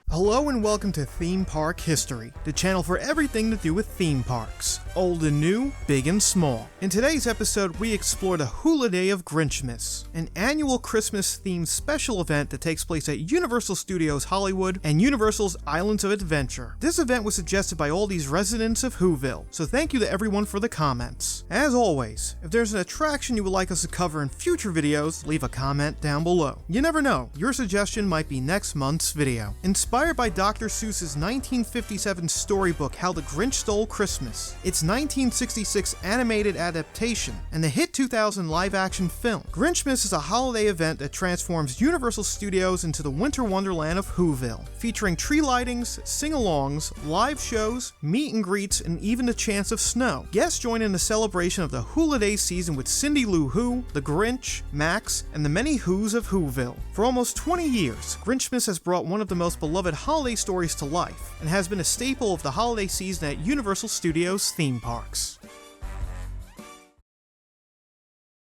Hello and welcome to Theme Park History, the channel for everything to do with theme parks. Old and new, big and small. In today's episode, we explore the Holiday of Grinchmas, an annual Christmas-themed special event that takes place at Universal Studios Hollywood and Universal's Islands of Adventure. This event was suggested by all these residents of Whoville, so thank you to everyone for the comments. As always, if there's an attraction you would like us to cover in future videos, leave a comment down below. You never know, your suggestion might be next month's video. Inspired by Dr. Seuss's 1957 storybook How the Grinch Stole Christmas, its 1966 animated adaptation, and the hit 2000 live-action film, Grinchmas is a holiday event that transforms Universal Studios into the winter wonderland of Whoville, featuring tree lightings, sing-alongs, live shows, meet and greets, and even the chance of snow. Guests join in the celebration of the holiday season with Cindy Lou Who, the Grinch, Max, and the many Whos of Whoville. For almost 20 years, Grinchmas has brought one of the most beloved holiday stories to life, and has been a staple of the holiday season at Universal Studios theme parks.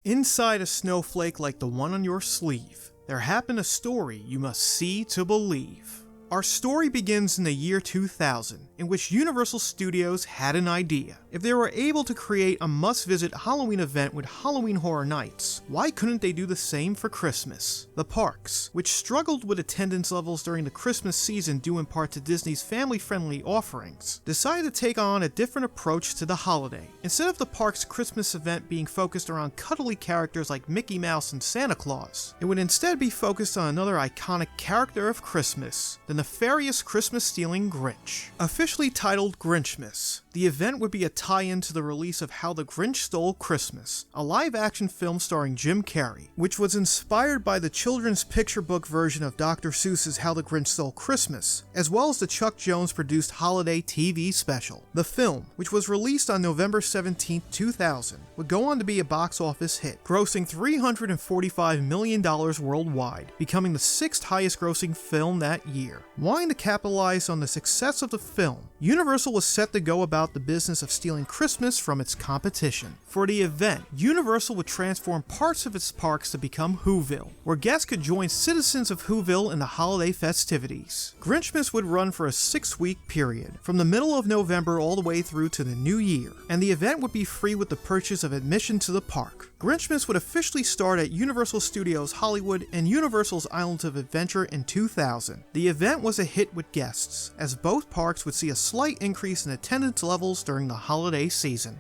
Inside a snowflake like the one on your sleeve, there happened a story you must see to believe. Our story begins in the year 2000, in which Universal Studios had an idea. If they were able to create a must-visit Halloween event with Halloween Horror Nights, why couldn't they do the same for Christmas? The parks, which struggled with attendance levels during the Christmas season due in part to Disney's family-friendly offerings, decided to take on a different approach to the holiday. Instead of the park's Christmas event being focused around cuddly characters like Mickey Mouse and Santa Claus, it would instead be focused on another iconic character of Christmas, the nefarious Christmas-stealing Grinch. Officially titled Grinchmas, the event would be a tie-in to the release of How the Grinch Stole Christmas, a live-action film starring Jim Carrey, which was inspired by the children's picture book version of Dr. Seuss's How the Grinch Stole Christmas, as well as the Chuck Jones-produced holiday TV special. The film, which was released on November 17, 2000, would go on to be a box office hit, grossing $345 million worldwide, becoming the 6th highest-grossing film that year. Wanting to capitalize on the success of the film, Universal was set to go about the business of stealing Christmas from its competition. For the event, Universal would transform parts of its parks to become Whoville, where guests could join citizens of Whoville in the holiday festivities. Grinchmas would run for a 6-week period, from the middle of November all the way through to the new year, and the event would be free with the purchase of admission to the park. Grinchmas would officially start at Universal Studios Hollywood and Universal's Islands of Adventure in 2000. The event was a hit with guests, as both parks would see a slight increase in attendance levels during the holiday season.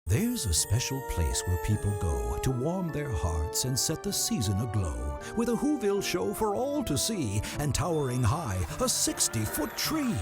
There's a special place where people go to warm their hearts and set the season aglow, with a Whoville show for all to see, and towering high, a 60-foot tree.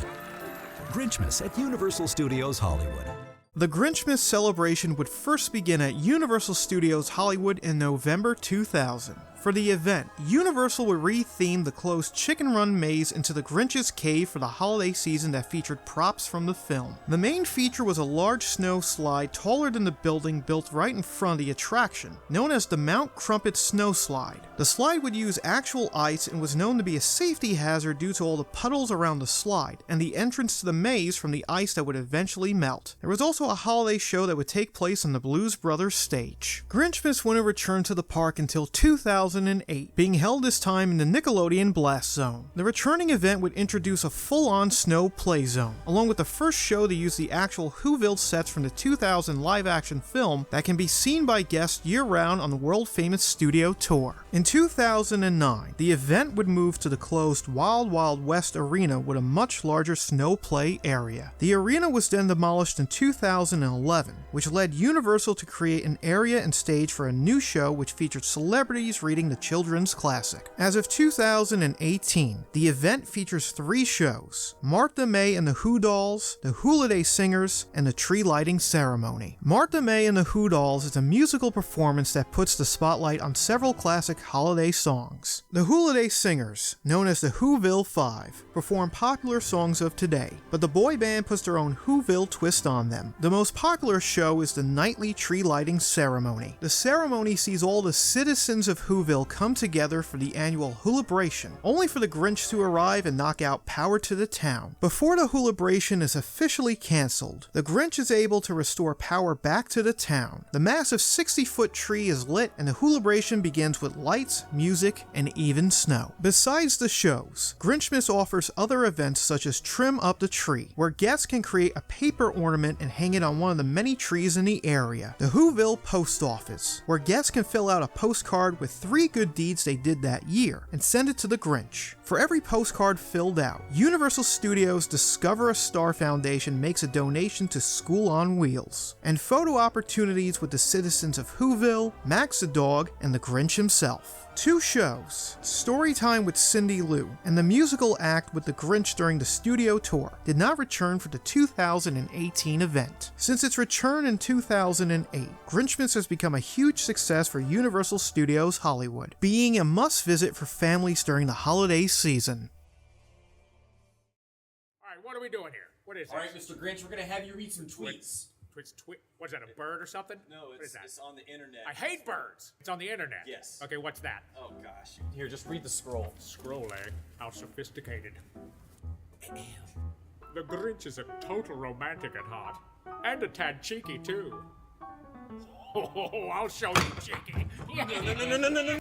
Grinchmas at Universal Studios Hollywood. The Grinchmas celebration would first begin at Universal Studios Hollywood in November 2000. For the event, Universal would re-theme the closed Chicken Run maze into the Grinch's cave for the holiday season that featured props from the film. The main feature was a large snow slide taller than the building built right in front of the attraction, known as the Mount Crumpet Snow Slide. The slide would use actual ice and was known to be a safety hazard due to all the puddles around the slide, and the entrance to the maze from the ice that would eventually melt. There was also a holiday show that would take place on the Blues Brothers stage. Grinchmas wouldn't return to the park until 2008, being held this time in the Nickelodeon Blast Zone. The returning event would introduce a full-on snow play zone, along with the first show to use the actual Whoville sets from the 2000 live-action film that can be seen by guests year-round on the world-famous studio tour. In 2009, the event would move to the closed Wild Wild West Arena with a much larger snow play area. The arena was then demolished in 2011, which led Universal to create an area and stage for a new show which featured celebrities reading the children's classic. As of 2018, the event features 3 shows: Martha May and the Who Dolls, the Holiday Singers, and the Tree Lighting Ceremony. Martha May and the Who Dolls is a musical performance that puts the spotlight on several classic holiday songs. The Holiday Singers, known as the Whoville 5, perform popular songs of today, but the boy band puts their own Whoville twist on them. The most popular show is the nightly Tree Lighting Ceremony. The ceremony sees all the citizens of Whoville Whoville come together for the annual Hoolibration, only for the Grinch to arrive and knock out power to the town. Before the Hoolibration is officially cancelled, the Grinch is able to restore power back to the town. The massive 60-foot tree is lit and the Hoolibration begins with lights, music, and even snow. Besides the shows, Grinchmas offers other events such as Trim Up the Tree, where guests can create a paper ornament and hang it on one of the many trees in the area. The Whoville Post Office, where guests can fill out a postcard with 3 good deeds they did that year and send it to the Grinch. For every postcard filled out, Universal Studios Discover a Star Foundation makes a donation to School on Wheels, and photo opportunities with the citizens of Whoville, Max the dog, and the Grinch himself. 2 shows, Storytime with Cindy Lou and the musical act with the Grinch during the studio tour, did not return for the 2018 event. Since its return in 2008, Grinchmas has become a huge success for Universal Studios Hollywood, being a must-visit for families during the holiday season. Alright, what are we doing here? What is this? Alright, Mr. Grinch, we're gonna have you read some tweets. What's that, a bird or something? No, it's on the internet. I hate birds! It's on the internet. Yes. Okay, what's that? Oh gosh. Here, just read the scroll. Scroll, eh? How sophisticated. The Grinch is a total romantic at heart. And a tad cheeky, too. Oh, I'll show you cheeky. No.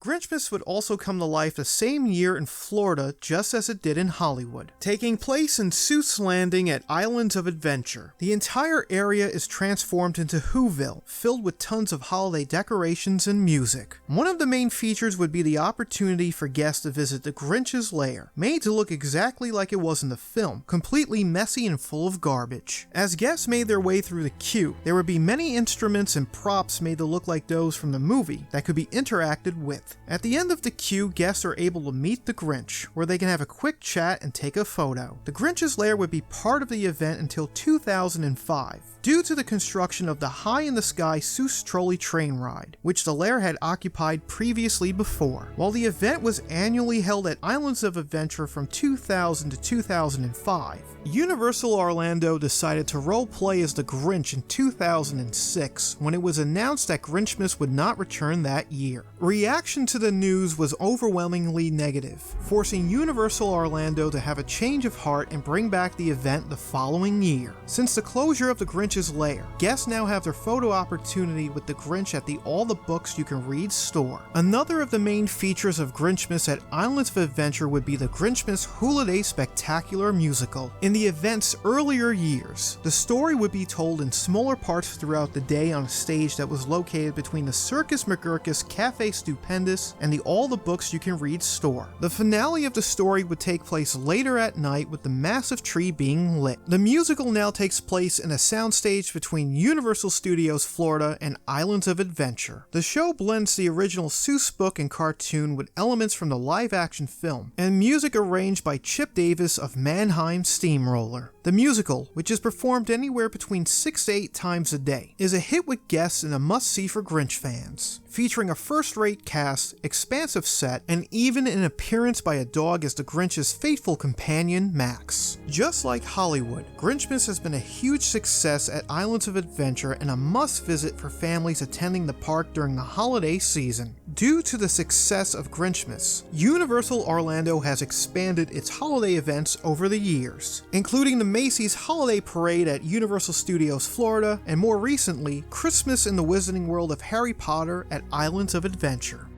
Grinchmas would also come to life the same year in Florida just as it did in Hollywood, taking place in Seuss Landing at Islands of Adventure. The entire area is transformed into Whoville, filled with tons of holiday decorations and music. One of the main features would be the opportunity for guests to visit the Grinch's lair, made to look exactly like it was in the film, completely messy and full of garbage. As guests made their way through the queue, there would be many instruments and props made to look like those from the movie that could be interacted with. At the end of the queue, guests are able to meet the Grinch, where they can have a quick chat and take a photo. The Grinch's lair would be part of the event until 2005, due to the construction of the high-in-the-sky Seuss trolley train ride, which the lair had occupied previously before. While the event was annually held at Islands of Adventure from 2000 to 2005, Universal Orlando decided to role-play as the Grinch in 2006 when it was announced that Grinchmas would not return that year. Reaction to the news was overwhelmingly negative, forcing Universal Orlando to have a change of heart and bring back the event the following year. Since the closure of the Grinch's lair, guests now have their photo opportunity with the Grinch at the All the Books You Can Read store. Another of the main features of Grinchmas at Islands of Adventure would be the Grinchmas Holiday Spectacular musical. In the event's earlier years, the story would be told in smaller parts throughout the day on a stage that was located between the Circus McGurkus Cafe Stupendous and the All the Books You Can Read store. The finale of the story would take place later at night with the massive tree being lit. The musical now takes place in a soundstage between Universal Studios Florida and Islands of Adventure. The show blends the original Seuss book and cartoon with elements from the live-action film, and music arranged by Chip Davis of Mannheim Steamroller. The musical, which is performed anywhere between 6 to 8 times a day, is a hit with guests and a must-see for Grinch fans, featuring a first-rate cast, expansive set, and even an appearance by a dog as the Grinch's faithful companion, Max. Just like Hollywood, Grinchmas has been a huge success at Islands of Adventure and a must-visit for families attending the park during the holiday season. Due to the success of Grinchmas, Universal Orlando has expanded its holiday events over the years, including the Macy's Holiday Parade at Universal Studios Florida, and more recently, Christmas in the Wizarding World of Harry Potter at Islands of Adventure.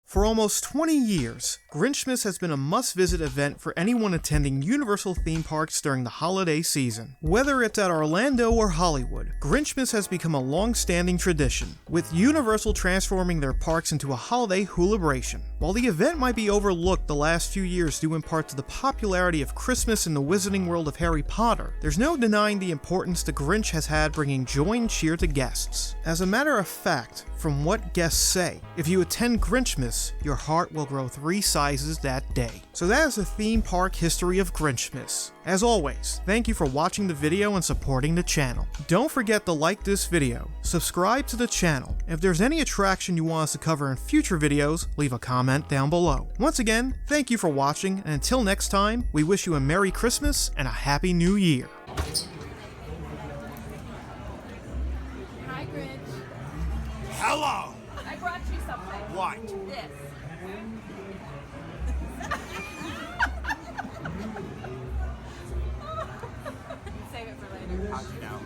For almost 20 years, Grinchmas has been a must-visit event for anyone attending Universal theme parks during the holiday season. Whether it's at Orlando or Hollywood, Grinchmas has become a long-standing tradition, with Universal transforming their parks into a holiday hoolibration. While the event might be overlooked the last few years due in part to the popularity of Christmas in the Wizarding World of Harry Potter, there's no denying the importance the Grinch has had bringing joy and cheer to guests. As a matter of fact, from what guests say, if you attend Grinchmas, your heart will grow 3 sizes that day. So that is the theme park history of Grinchmas. As always, thank you for watching the video and supporting the channel. Don't forget to like this video, subscribe to the channel, and if there's any attraction you want us to cover in future videos, leave a comment down below. Once again, thank you for watching, and until next time, we wish you a Merry Christmas and a Happy New Year. Hi, Grinch. Hello. I brought you something. What? This. Save it for later. How'd you know?